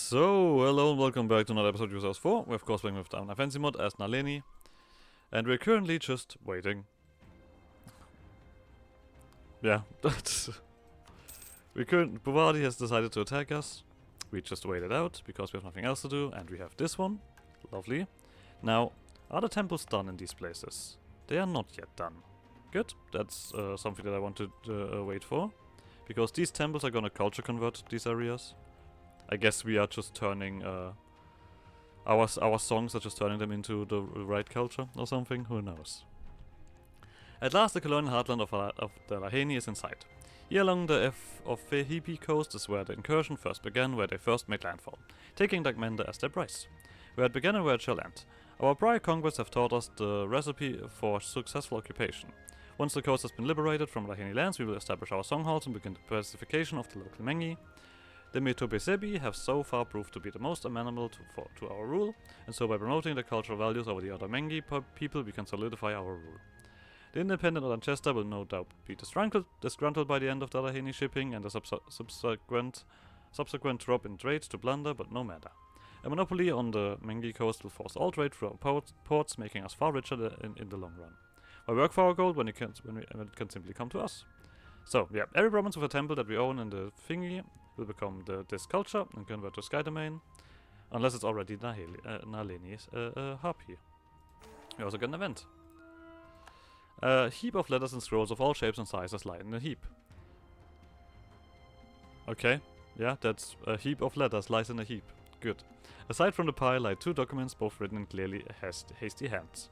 So, hello and welcome back to another episode of EU4. We're of course playing with our fancy mod as Naléni. And we're currently just waiting. Yeah, that's... Bavadi has decided to attack us. We just wait it out because we have nothing else to do. And we have this one. Lovely. Now, are the temples done in these places? They are not yet done. Good. That's something that I want to wait for. Because these temples are gonna culture convert these areas. I guess we are just turning our songs are just turning them into the right culture or something. Who knows? At last, the colonial heartland of the Naléni is in sight. Here along the F of Vehipi coast is where the incursion first began, where they first made landfall, taking Dagmenda as their prize. Where it began and where it shall end. Our prior conquests have taught us the recipe for successful occupation. Once the coast has been liberated from Naléni lands, we will establish our songhalls and begin the pacification of the local Mengi. The Metobesebi have so far proved to be the most amenable to our rule, and so by promoting the cultural values over the other Mengi people, we can solidify our rule. The independent Olanchester will no doubt be disgruntled by the end of the Naléni shipping and the subsequent drop in trade to plunder, but no matter. A monopoly on the Mengi coast will force all trade through our ports, making us far richer in the long run. Why work for our gold when it can simply come to us? So, yeah, every province with a temple that we own in the thingy will become this culture and convert to Sky Domain, unless it's already Naléni's harpy. We also get an event. A heap of letters and scrolls of all shapes and sizes lie in a heap. Okay, yeah, that's a heap of letters lies in a heap. Good. Aside from the pile lie two documents, both written in clearly hasty hands.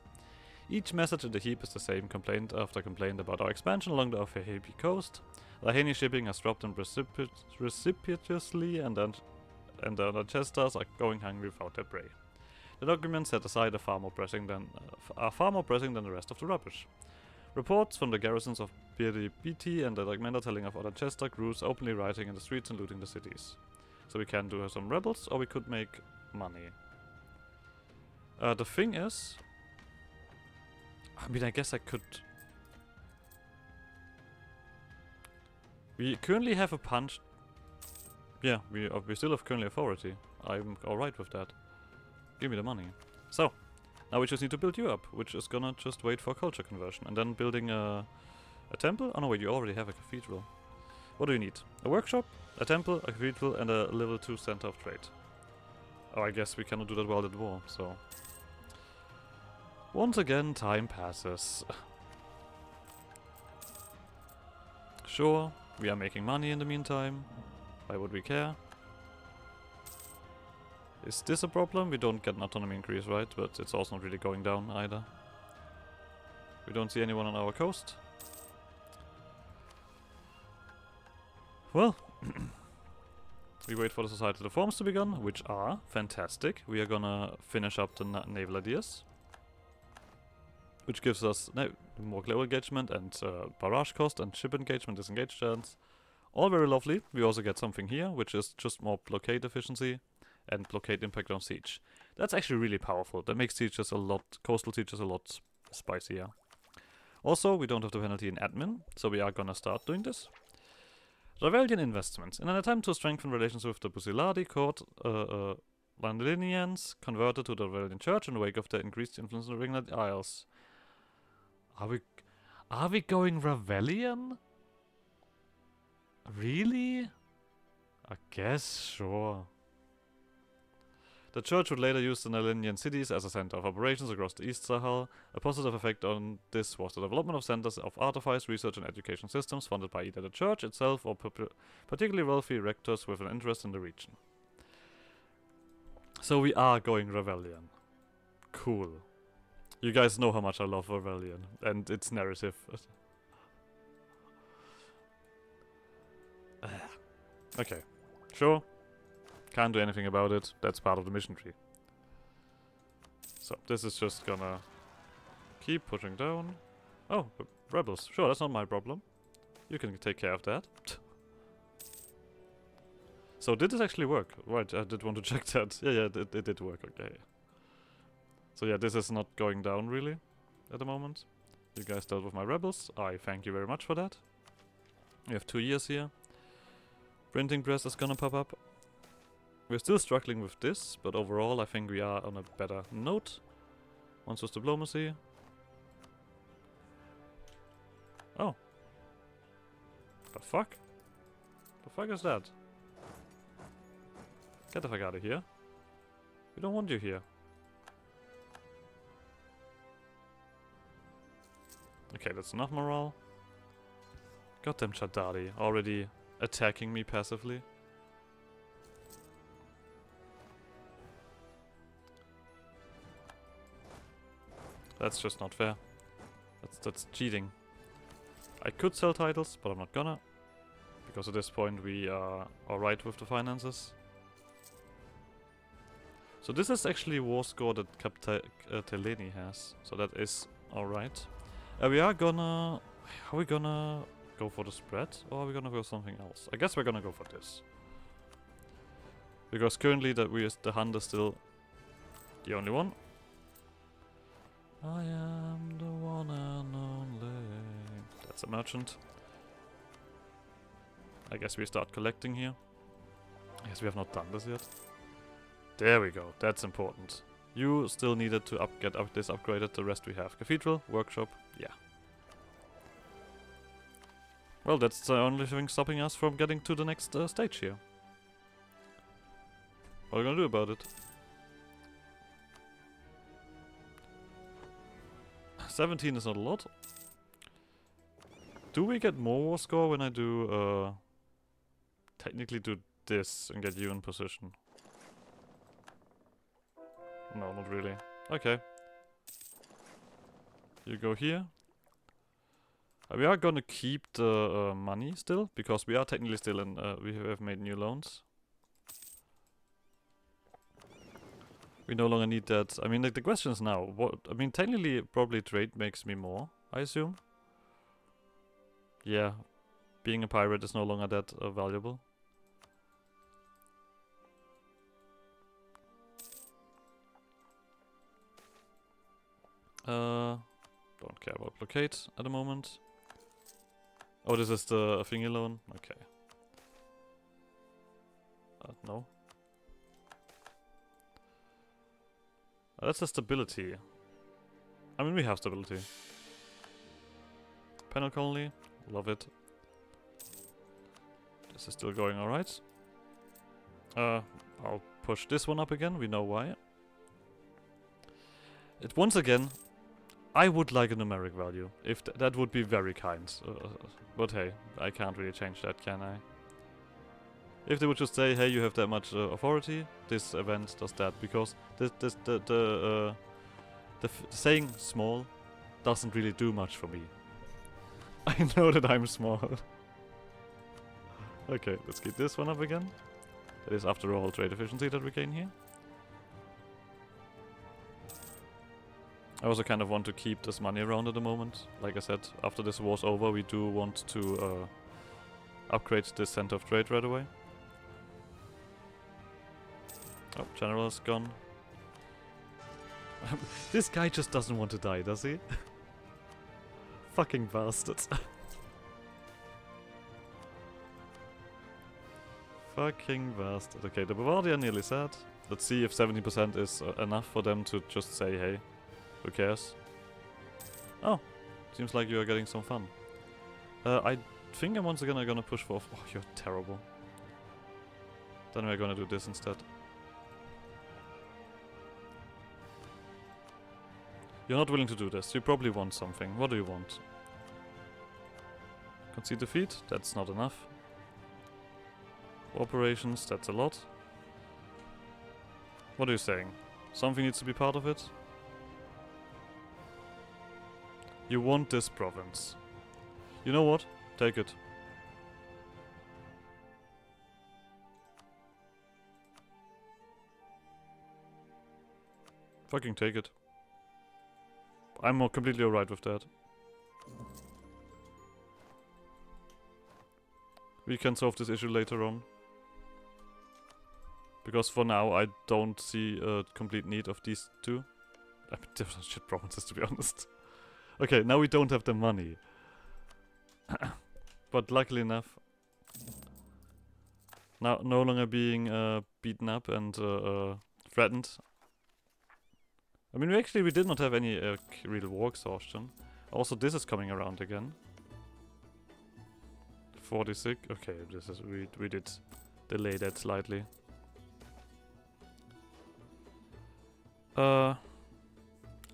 Each message in the heap is the same complaint after complaint about our expansion along the Vehipi coast. Naléni shipping has dropped them precipitously, and the Chesters are going hungry without their prey. The documents set aside are far more pressing than the rest of the rubbish. Reports from the garrisons of Biribiti and the Dagmenda telling of other Chester crews openly rioting in the streets and looting the cities. So we can do some rebels, or we could make money. The thing is, I mean, I guess I could. We currently have a punch. Yeah, we still have currently authority. I'm alright with that. Give me the money. So, now we just need to build you up, which is gonna just wait for culture conversion. And then building a temple? Oh no, wait, you already have a cathedral. What do you need? A workshop, a temple, a cathedral, and a level 2 center of trade. Oh, I guess we cannot do that while at war, so... Once again, time passes. Sure, we are making money in the meantime. Why would we care? Is this a problem? We don't get an autonomy increase, right? But it's also not really going down either. We don't see anyone on our coast. Well, we wait for the societal reforms to begin, which are fantastic. We are gonna finish up the naval ideas, which gives us more global engagement and barrage cost and ship engagement, disengage chance. All very lovely. We also get something here, which is just more blockade efficiency and blockade impact on siege. That's actually really powerful. That makes sieges coastal sieges a lot spicier. Also, we don't have the penalty in admin, so we are gonna start doing this. Rebellion investments. In an attempt to strengthen relations with the Busiladi court, Landlinians converted to the Rebellion Church in the wake of their increased influence in the Ringland Isles. Are we going Rebellion? Really? I guess, sure. The church would later use the Nalénian cities as a center of operations across the East Sahel. A positive effect on this was the development of centers of artifice, research and education systems funded by either the church itself or particularly wealthy rectors with an interest in the region. So we are going Rebellion. Cool. You guys know how much I love Rebellion and its narrative. Okay, sure. Can't do anything about it. That's part of the mission tree. So this is just gonna keep pushing down. Oh, rebels. Sure, that's not my problem. You can take care of that. So did this actually work? Right, I did want to check that. Yeah, it did work. Okay. So yeah, this is not going down really at the moment. You guys dealt with my rebels. I thank you very much for that. We have 2 years here. Printing press is gonna pop up. We're still struggling with this, but overall I think we are on a better note. Once was diplomacy. Oh. The fuck? The fuck is that? Get the fuck out of here. We don't want you here. Okay, that's enough morale. Goddamn Chadari, already attacking me passively. That's just not fair. That's cheating. I could sell titles, but I'm not gonna. Because at this point we are alright with the finances. So this is actually war score that Naléni has. So that is alright. We are gonna... Are we gonna go for the spread? Or are we gonna go something else? I guess we're gonna go for this. Because currently the hunt is still the only one. I am the one and only. That's a merchant. I guess we start collecting here. I guess we have not done this yet. There we go. That's important. You still needed to get this upgraded. The rest we have. Cathedral, workshop, yeah. Well, that's the only thing stopping us from getting to the next stage here. What are we gonna do about it? 17 is not a lot. Do we get more war score when I do technically do this and get you in position? No, not really. Okay. You go here. We are gonna keep the money still, because we are technically still in, we have made new loans. We no longer need that. I mean, like, the question is now, what, I mean, technically, probably trade makes me more, I assume. Yeah, being a pirate is no longer that valuable. Don't care about blockade at the moment. Oh, this is the thingy loan? Okay. No. That's the stability. I mean, we have stability. Penal colony, love it. This is still going alright. I'll push this one up again, we know why. Once again, I would like a numeric value. If that would be very kind. But hey, I can't really change that, can I? If they would just say, hey, you have that much authority, this event does that, because the saying small doesn't really do much for me. I know that I'm small. Okay, let's get this one up again. That is, after all, trade efficiency that we gain here. I also kind of want to keep this money around at the moment. Like I said, after this war's over, we do want to upgrade this center of trade right away. Oh, general is gone. This guy just doesn't want to die, does he? Fucking bastards. Fucking bastard. Okay, the Bavaria are nearly sad. Let's see if 70% is enough for them to just say, hey, who cares? Oh, seems like you are getting some fun. I think I'm once again gonna push for... Oh, you're terrible. Then we're gonna do this instead. You're not willing to do this. You probably want something. What do you want? Concede defeat? That's not enough. Operations? That's a lot. What are you saying? Something needs to be part of it? You want this province. You know what? Take it. Fucking take it. I'm completely alright with that. We can solve this issue later on. Because for now I don't see a complete need of these two. I mean, they're shit provinces, to be honest. Okay, now we don't have the money. But luckily enough... Now, no longer being beaten up and threatened. I mean, we did not have any real war exhaustion. Also, this is coming around again. 46. Okay, this is we did delay that slightly. I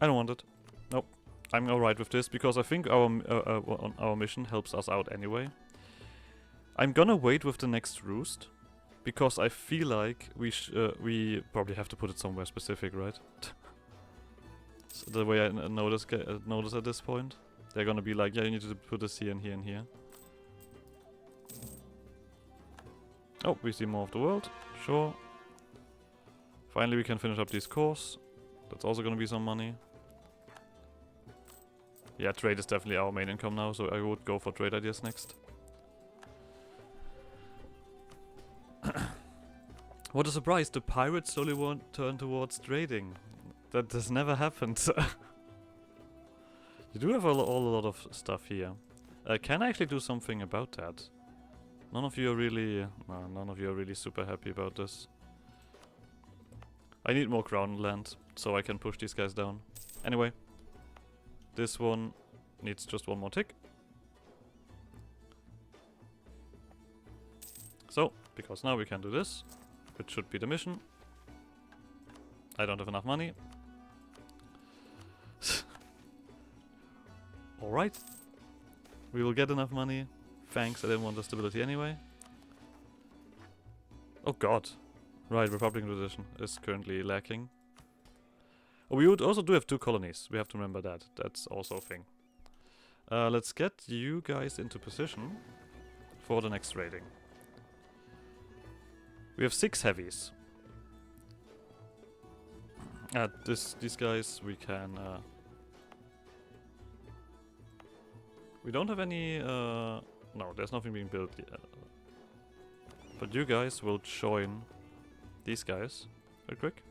don't want it. Nope. I'm alright with this because I think our mission helps us out anyway. I'm gonna wait with the next roost because I feel like we probably have to put it somewhere specific, right? So the way I notice at this point, they're gonna be like, yeah, you need to put this here and here and here. Oh, we see more of the world. Sure. Finally, we can finish up these cores. That's also gonna be some money. Yeah, trade is definitely our main income now, so I would go for trade ideas next. What a surprise, the pirates slowly won't turn towards trading. That has never happened. You do have a lot of stuff here. Can I actually do something about that? None of you are really super happy about this. I need more crown land, so I can push these guys down. Anyway, this one needs just one more tick. So, because now we can do this, which should be the mission. I don't have enough money. Alright. We will get enough money. Thanks, I didn't want the stability anyway. Oh god. Right, Republican tradition is currently lacking. Oh, we would also do have 2 colonies. We have to remember that. That's also a thing. Let's get you guys into position for the next raiding. We have 6 heavies. These guys we can... we don't have any... no, there's nothing being built yet. But you guys will join these guys real quick.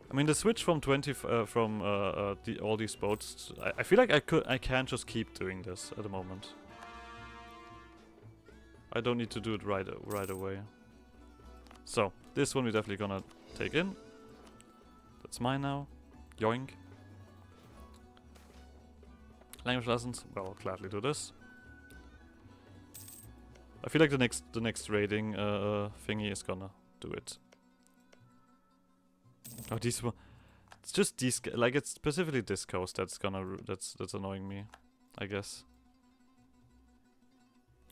I mean, the switch from 20 from all these boats, I feel like I can't just keep doing this at the moment. I don't need to do it right away. So this one we're definitely gonna take in. That's mine now. Yoink. Language lessons. Well, I'll gladly do this. I feel like the next raiding thingy is gonna do it. Oh, these one. It's just these. Like it's specifically this coast that's gonna that's annoying me, I guess.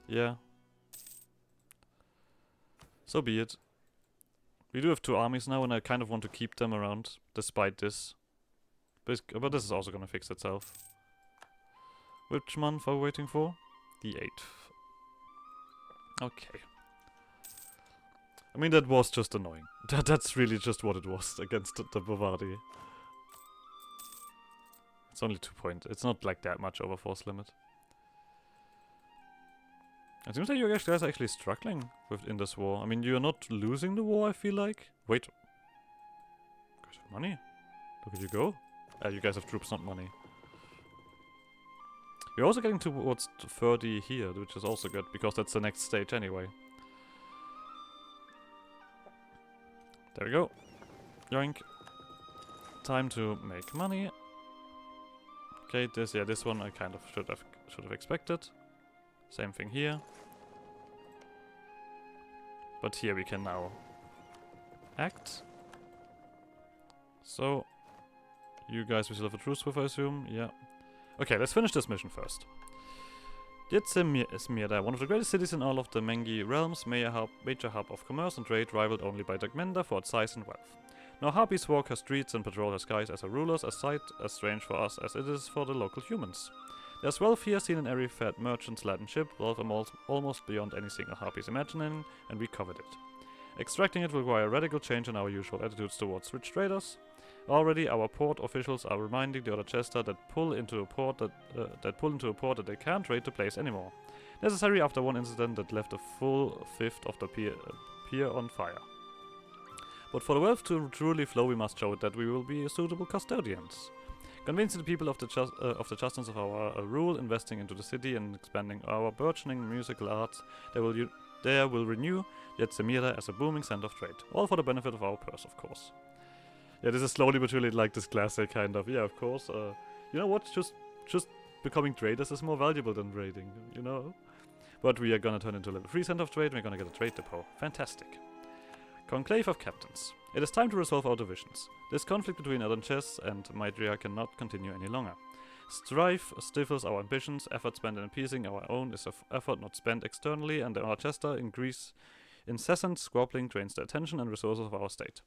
Yeah. So be it. We do have 2 armies now, and I kind of want to keep them around despite this. But this is also gonna fix itself. Which month are we waiting for? The 8th. Okay. I mean, that was just annoying. That's really just what it was against the Bavardi. It's only 2 points. It's not like that much over force limit. It seems like you guys are actually struggling in this war. I mean, you're not losing the war, I feel like. Wait. You guys have money? Look at you go. You guys have troops, not money. We're also getting towards 30 here, which is also good, because that's the next stage anyway. There we go. Yoink. Time to make money. Okay, this one I kind of should have expected. Same thing here. But here we can now act. So, you guys we still have a truce with, I assume. Yeah. Okay, let's finish this mission first. Smyrna, one of the greatest cities in all of the Mengi realms, major hub of commerce and trade, rivaled only by Dagmenda for its size and wealth. Now harpies walk her streets and patrol her skies as her rulers, a sight as strange for us as it is for the local humans. There's wealth here seen in every fat merchant's laden ship, wealth almost beyond any single harpy's imagining, and we covet it. Extracting it will require a radical change in our usual attitudes towards rich traders. Already, our port officials are reminding the other Chester that pull into a port that they can't trade to place anymore. Necessary after one incident that left a full fifth of the pier on fire. But for the wealth to truly flow, we must show that we will be suitable custodians. Convincing the people of the justness of our rule, investing into the city and expanding our burgeoning musical arts, they will There will renew Yetsemira as a booming center of trade. All for the benefit of our purse, of course. Yeah, this is slowly but surely like this classic kind of, yeah, of course. You know what? Just becoming traders is more valuable than raiding, you know? But we are gonna turn into a level 3 center of trade and we're gonna get a trade depot. Fantastic. Conclave of Captains. It is time to resolve our divisions. This conflict between Adonches and Maitreya cannot continue any longer. Strife stifles our ambitions, effort spent in appeasing our own is effort not spent externally, and in our Chester incessant squabbling drains the attention and resources of our state.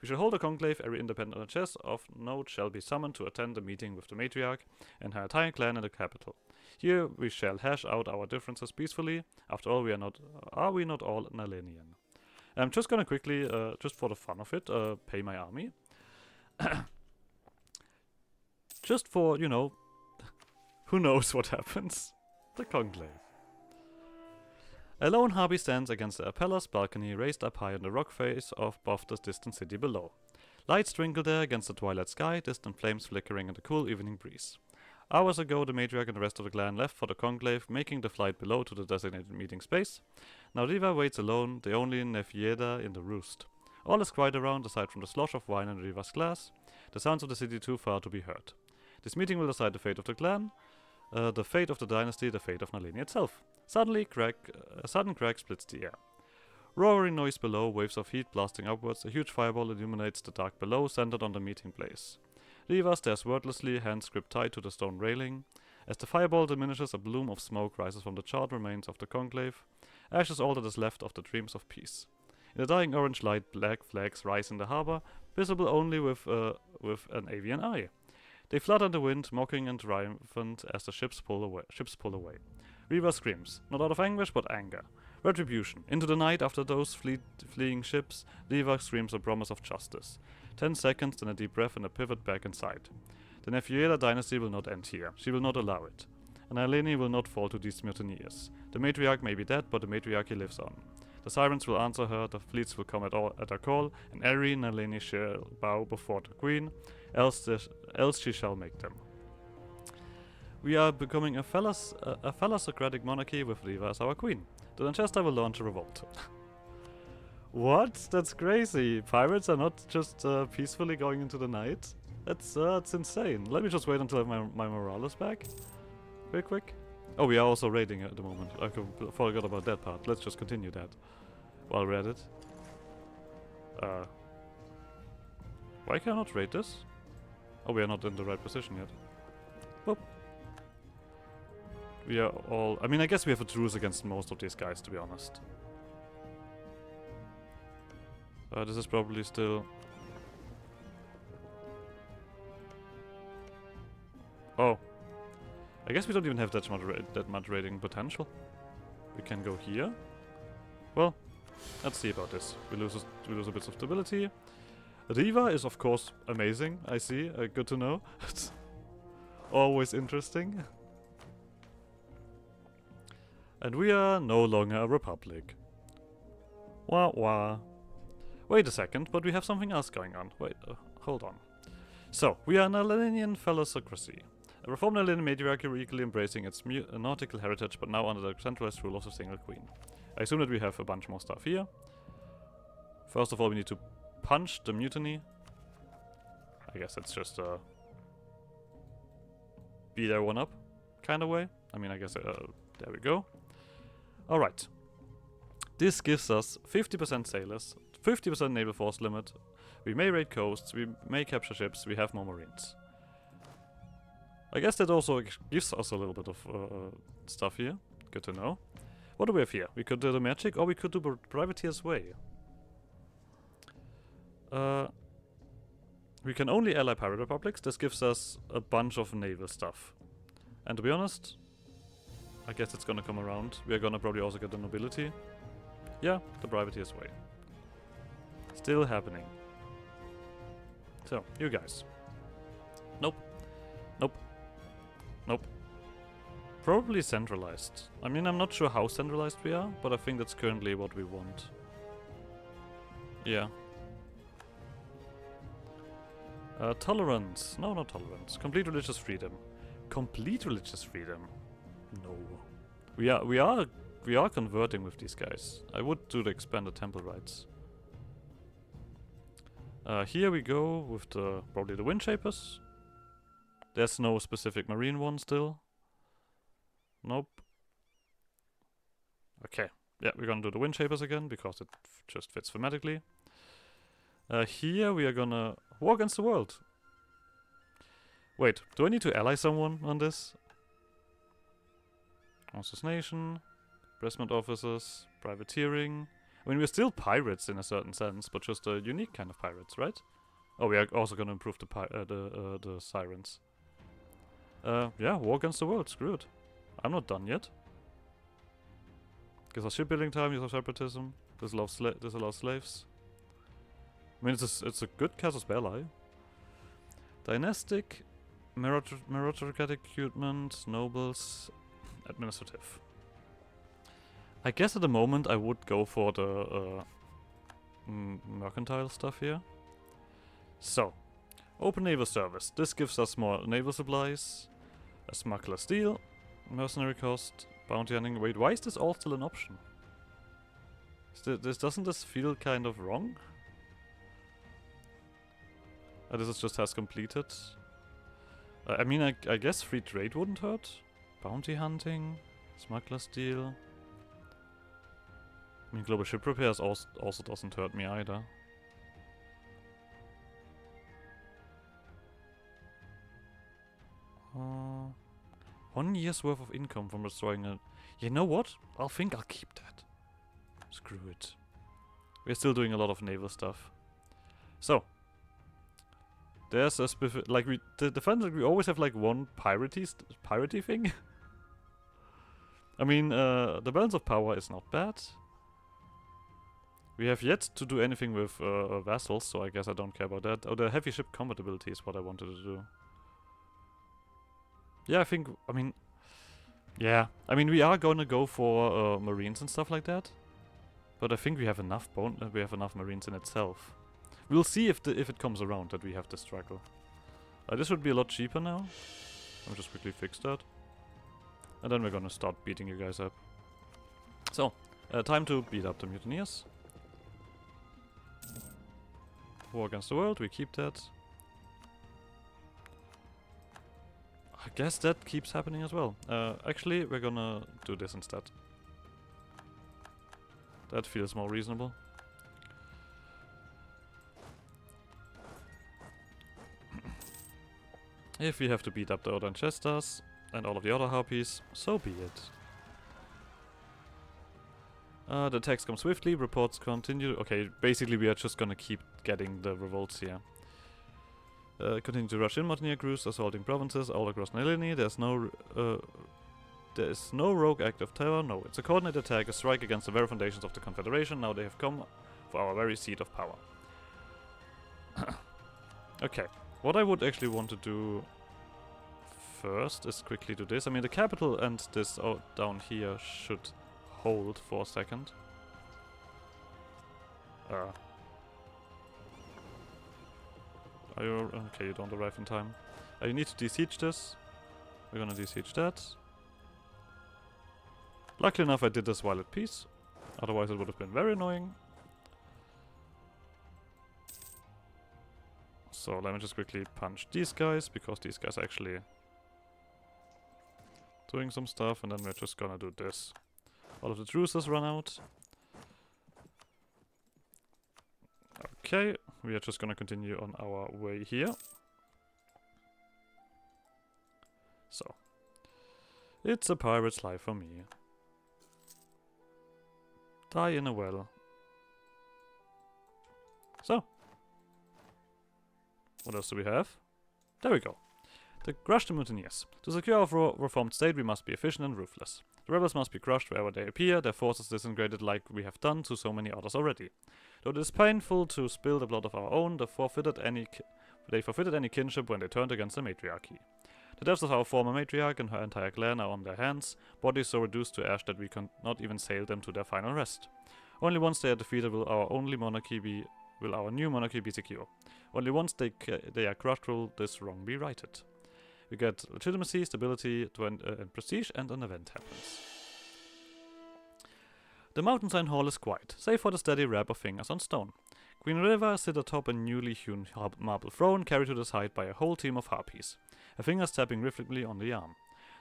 We shall hold a conclave. Every independent chess of note shall be summoned to attend a meeting with the matriarch and her entire clan in the capital. Here we shall hash out our differences peacefully. After all, are we not all Nalenian? I'm just gonna quickly, just for the fun of it, pay my army. Just for, you know, who knows what happens. The conclave. A lone harpy stands against the Apellas balcony raised up high on the rock face above the distant city below. Lights twinkle there against the twilight sky, distant flames flickering in the cool evening breeze. Hours ago, the matriarch and the rest of the clan left for the conclave, making the flight below to the designated meeting space. Now Riva waits alone, the only Nefieda in the roost. All is quiet around, aside from the slosh of wine in Riva's glass, the sounds of the city too far to be heard. This meeting will decide the fate of the clan, the fate of the dynasty, the fate of Naléni itself. Suddenly, a sudden crack splits the air. Roaring noise below, waves of heat blasting upwards, a huge fireball illuminates the dark below, centered on the meeting place. Riva stares wordlessly, hands gripped tight to the stone railing. As the fireball diminishes, a bloom of smoke rises from the charred remains of the conclave. Ash is all that is left of the dreams of peace. In the dying orange light, black flags rise in the harbor, visible only with an avian eye. They flutter in the wind, mocking and triumphant as the ships pull away. Riva screams, not out of anguish, but anger. Retribution. Into the night after those fleeing ships, Riva screams a promise of justice. 10 seconds, then a deep breath and a pivot back inside. The Nefieda dynasty will not end here. She will not allow it. And Naléni will not fall to these mutineers. The matriarch may be dead, but the matriarchy lives on. The sirens will answer her, the fleets will come at her call, and every Naléni shall bow before the queen, else she shall make them. We are becoming a thalassocratic monarchy with Riva as our queen. The Lanchester will launch a revolt. What? That's crazy. Pirates are not just peacefully going into the night? That's insane. Let me just wait until my morale is back. Real quick. Oh, we are also raiding at the moment. I forgot about that part. Let's just continue that while we're at it. Why can I not raid this? Oh, we are not in the right position yet. Whoop. We are all... I mean, I guess we have a truce against most of these guys, to be honest. This is probably still... Oh. I guess we don't even have that much raiding potential. We can go here. Well, let's see about this. We lose a bit of stability. Riva is of course amazing, I see. Good to know. It's always interesting. And we are no longer a republic. Wah wah. Wait a second, but we have something else going on. Wait, hold on. So, we are an Nalenian thalassocracy. A reformed Naléni matriarchy eagerly embracing its nautical heritage, but now under the centralized rule of a single queen. I assume that we have a bunch more stuff here. First of all, we need to punch the mutiny. I guess it's just a beat everyone up kind of way. I mean, I guess there we go. Alright. This gives us 50% sailors, 50% naval force limit. We may raid coasts, we may capture ships, we have more marines. I guess that also gives us a little bit of stuff here. Good to know. What do we have here? We could do the magic, or we could do privateer's way. We can only ally pirate republics. This gives us a bunch of naval stuff. And to be honest, I guess it's gonna come around. We are gonna probably also get the nobility. Yeah, the privateer's way. Still happening. So, you guys. Nope. Nope. Nope. Probably centralized. I mean, I'm not sure how centralized we are, but I think that's currently what we want. Yeah. Tolerance. No, not tolerance. Complete religious freedom. Complete religious freedom. No. We are we are converting with these guys. I would do the expanded temple rights. Here we go with the probably the wind shapers. There's no specific marine one still. Nope. Okay. Yeah, we're gonna do the wind shapers again because it just fits thematically. Here we are gonna war against the world. Wait, do I need to ally someone on this? Assassination, imprisonment officers, privateering. I mean, we're still pirates in a certain sense, but just a unique kind of pirates, right? Oh, we are also gonna improve the sirens. Yeah, war against the world. Screw it. I'm not done yet. Gives us shipbuilding time, use of separatism. Disallows slaves. I mean, it's a good casus belli. Dynastic, meritocratic recruitment, nobles, administrative. I guess at the moment I would go for the mercantile stuff here. So, open naval service. This gives us more naval supplies, a smuggler steal, mercenary cost, bounty hunting. Wait, why is this all still an option? Doesn't this feel kind of wrong? This is just has completed. I mean, I guess free trade wouldn't hurt. Bounty hunting, smuggler steal. I mean, global ship repairs also doesn't hurt me either. Uh, 1 year's worth of income from destroying it. You know what? I'll keep that. Screw it. We're still doing a lot of naval stuff. So, there's a specific, like the defense, we always have like one piratey thing. I mean, the balance of power is not bad. We have yet to do anything with vassals, so I guess I don't care about that. Oh, the heavy ship combat ability is what I wanted to do. Yeah, I mean, we are gonna go for marines and stuff like that. But I think we have enough marines in itself. We'll see if it comes around that we have to struggle. This would be a lot cheaper now. I'll just quickly fix that. And then we're gonna start beating you guys up. So, time to beat up the mutineers. War against the world, we keep that. I guess that keeps happening as well. Actually, we're gonna do this instead. That feels more reasonable. If we have to beat up the Order and Chesters and all of the other harpies, so be it. The attacks come swiftly, reports continue. Okay, basically we are just gonna keep getting the revolts here. Continue to rush in mutineer crews, assaulting provinces all across Naléni. There is no rogue act of terror. No, it's a coordinated attack, a strike against the very foundations of the Confederation. Now they have come for our very seat of power. Okay, what I would actually want to do first is quickly do this. I mean, the capital and this down here should hold for a second. Are you okay? You don't arrive in time. You need to de-siege this. We're gonna de-siege that. Luckily enough, I did this while at peace. Otherwise, it would have been very annoying. So let me just quickly punch these guys, because these guys are actually doing some stuff, and then we're just gonna do this. All of the truces run out. Okay, we are just gonna continue on our way here. So, it's a pirate's life for me. Die in a well. So, what else do we have? There we go. To crush the mutineers. To secure our reformed state, we must be efficient and ruthless. The rebels must be crushed wherever they appear, their forces disintegrated like we have done to so many others already. Though it is painful to spill the blood of our own, they forfeited any kinship when they turned against the matriarchy. The deaths of our former matriarch and her entire clan are on their hands, bodies so reduced to ash that we cannot even sail them to their final rest. Only once they are defeated will our new monarchy be secure. Only once they are crushed will this wrong be righted. We get legitimacy, stability, and prestige, and an event happens. The mountainside hall is quiet, save for the steady rap of fingers on stone. Queen River sit atop a newly hewn marble throne carried to the side by a whole team of harpies, her fingers tapping rhythmically on the arm.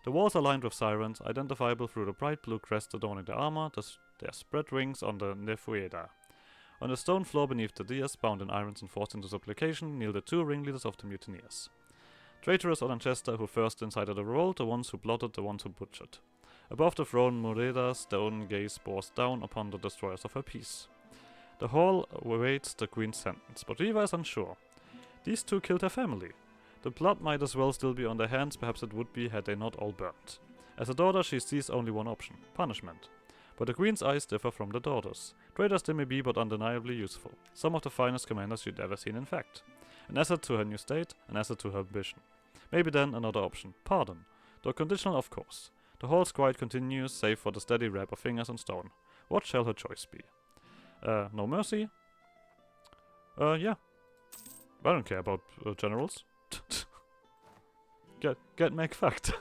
The walls are lined with sirens, identifiable through the bright blue crest adorning their armor, their spread wings on the nefueda. On the stone floor beneath the dais, bound in irons and forced into supplication, kneel the two ringleaders of the mutineers. Traitorous Olanchester, who first incited the revolt, the ones who plotted, the ones who butchered. Above the throne, Mureda's stone gaze bores down upon the destroyers of her peace. The hall awaits the queen's sentence, but Riva is unsure. These two killed her family. The blood might as well still be on their hands, perhaps it would be had they not all burnt. As a daughter, she sees only one option: punishment. But the queen's eyes differ from the daughter's. Traitors they may be, but undeniably useful. Some of the finest commanders she'd ever seen, in fact. An asset to her new state, an asset to her ambition. Maybe then another option: pardon. Though conditional, of course. The hall's quiet continues, save for the steady rap of fingers on stone. What shall her choice be? No mercy? Yeah. I don't care about generals. Get Meg fucked.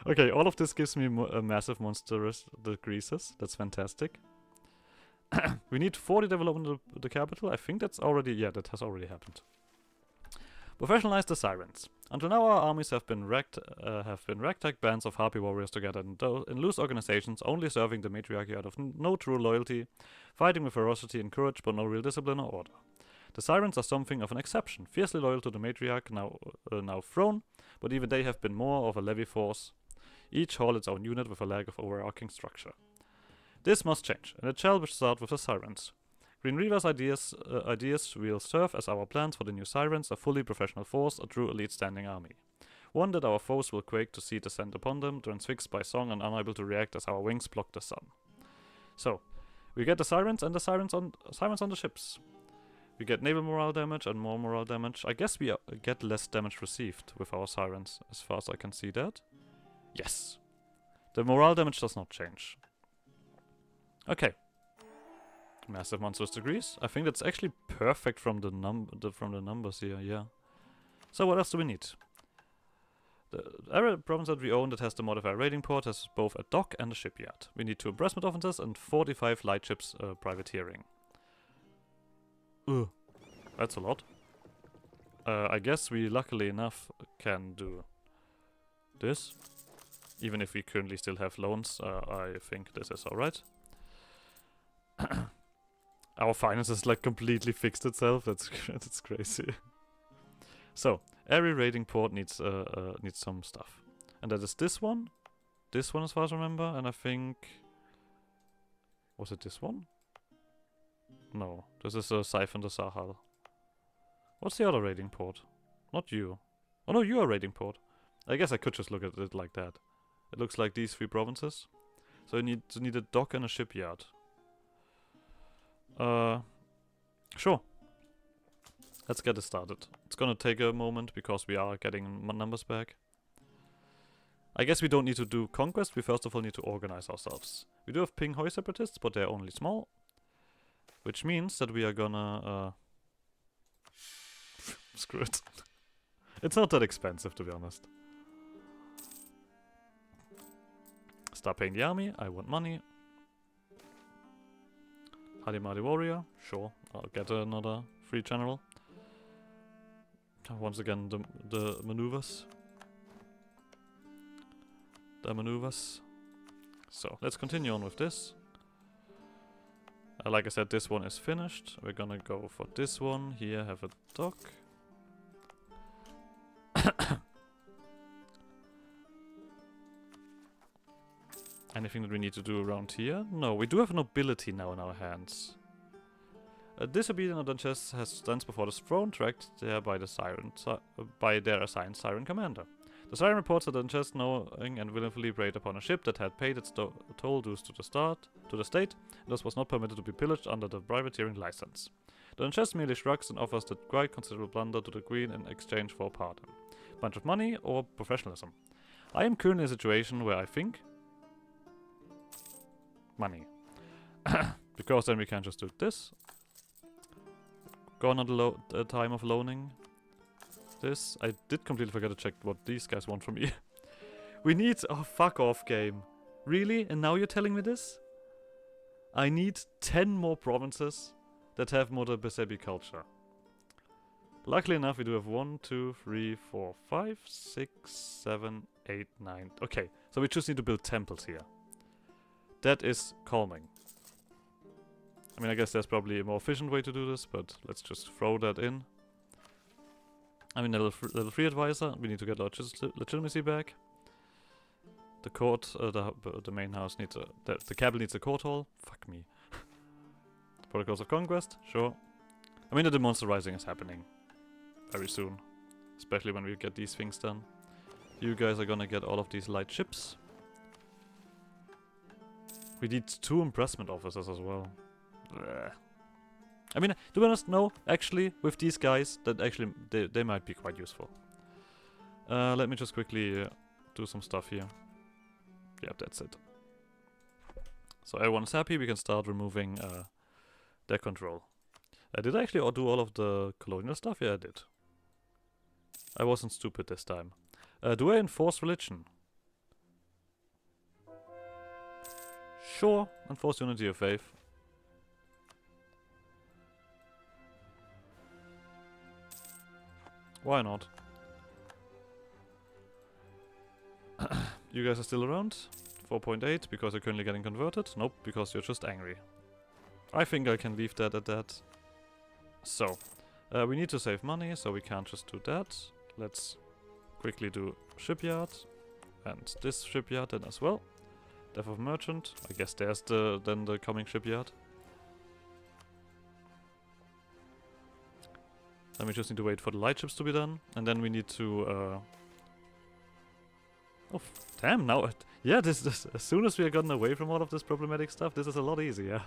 Okay, all of this gives me massive monstrous decreases. That's fantastic. We need 40 development of the capital. I think that's already... yeah, that has already happened. Professionalize the sirens. Until now our armies have been ragtag bands of harpy warriors together in loose organizations, only serving the matriarchy out of no true loyalty, fighting with ferocity and courage but no real discipline or order. The sirens are something of an exception, fiercely loyal to the matriarch, now throne, but even they have been more of a levy force, each hall its own unit with a lack of overarching structure. This must change, and it shall start with the sirens. Green Reaver's ideas will serve as our plans for the new sirens, a fully professional force, a true elite standing army. One that our foes will quake to see descend upon them, transfixed by song and unable to react as our wings block the sun. So, we get the sirens and the sirens on the ships. We get naval morale damage and more morale damage. I guess we get less damage received with our sirens, as far as I can see that. Yes. The morale damage does not change. Okay. Massive monstrous degrees. I think that's actually perfect from the numbers here, yeah. So what else do we need? The area province that we own that has the modifier raiding port has both a dock and a shipyard. We need 2 impressment officers and 45 light ships privateering. That's a lot. I guess we luckily enough can do this. Even if we currently still have loans, I think this is alright. Our finances like completely fixed itself. That's crazy. So, every raiding port needs some stuff. And that is this one. This one as far as I remember, and I think... was it this one? No, this is a Siphon de Sahal. What's the other raiding port? Not you. Oh no, you are raiding port. I guess I could just look at it like that. It looks like these 3 provinces. So you need a dock and a shipyard. Sure. Let's get it started. It's gonna take a moment because we are getting numbers back. I guess we don't need to do conquest, we first of all need to organize ourselves. We do have Ping Hoi separatists, but they're only small. Which means that we are gonna, screw it. It's not that expensive, to be honest. Start paying the army, I want money. Hadimadi warrior, sure, I'll get another free general. Once again, the maneuvers. The maneuvers. So, let's continue on with this. Like I said, this one is finished. We're gonna go for this one. Here, have a dock. Anything that we need to do around here? No, we do have nobility now in our hands. A disobedient Odanches stands before the throne, tracked there by the by their assigned siren commander. The siren reports that Odanches, knowing and willingly preyed upon a ship that had paid its toll dues to the state, and thus was not permitted to be pillaged under the privateering license. The Odanches merely shrugs and offers the quite considerable plunder to the queen in exchange for a pardon. Bunch of money or professionalism. I am currently in a situation where I think money. Because then we can just do this. Gone on the time of loaning. This. I did completely forget to check what these guys want from me. We need... oh, fuck off, game. Really? And now you're telling me this? I need 10 more provinces that have Moda Besebi culture. Luckily enough, we do have 1, 2, 3, 4, 5, 6, 7, 8, 9. Okay, so we just need to build temples here. That is calming. I mean, I guess there's probably a more efficient way to do this, but let's just throw that in. I mean, level 3 advisor, we need to get legitimacy back. The court, the main house needs a... The capital needs a court hall. Fuck me. Protocols of Conquest, sure. I mean, the Monster Rising is happening very soon. Especially when we get these things done. You guys are gonna get all of these light ships. We need 2 impressment officers as well. Blech. I mean, to be honest, no, actually, with these guys, that actually, they might be quite useful. Let me just quickly do some stuff here. Yep, that's it. So everyone's happy, we can start removing their control. Did I actually do all of the colonial stuff? Yeah, I did. I wasn't stupid this time. Do I enforce religion? Sure, enforce unity of faith. Why not? You guys are still around? 4.8, because you're currently getting converted? Nope, because you're just angry. I think I can leave that at that. So, we need to save money, so we can't just do that. Let's quickly do shipyard. And this shipyard then as well. Death of Merchant. I guess there's then the coming shipyard. Then we just need to wait for the light ships to be done. And then we need to... Oh, damn, now... Yeah, this as soon as we are gotten away from all of this problematic stuff, this is a lot easier.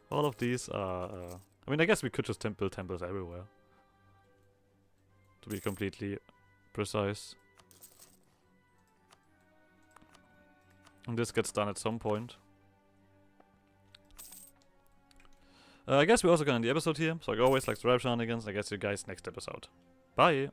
All of these are... I mean, I guess we could just build temples everywhere. To be completely precise. And this gets done at some point. I guess we're also gonna end the episode here. So like always, like subscribe, shenanigans. I guess you guys next episode. Bye!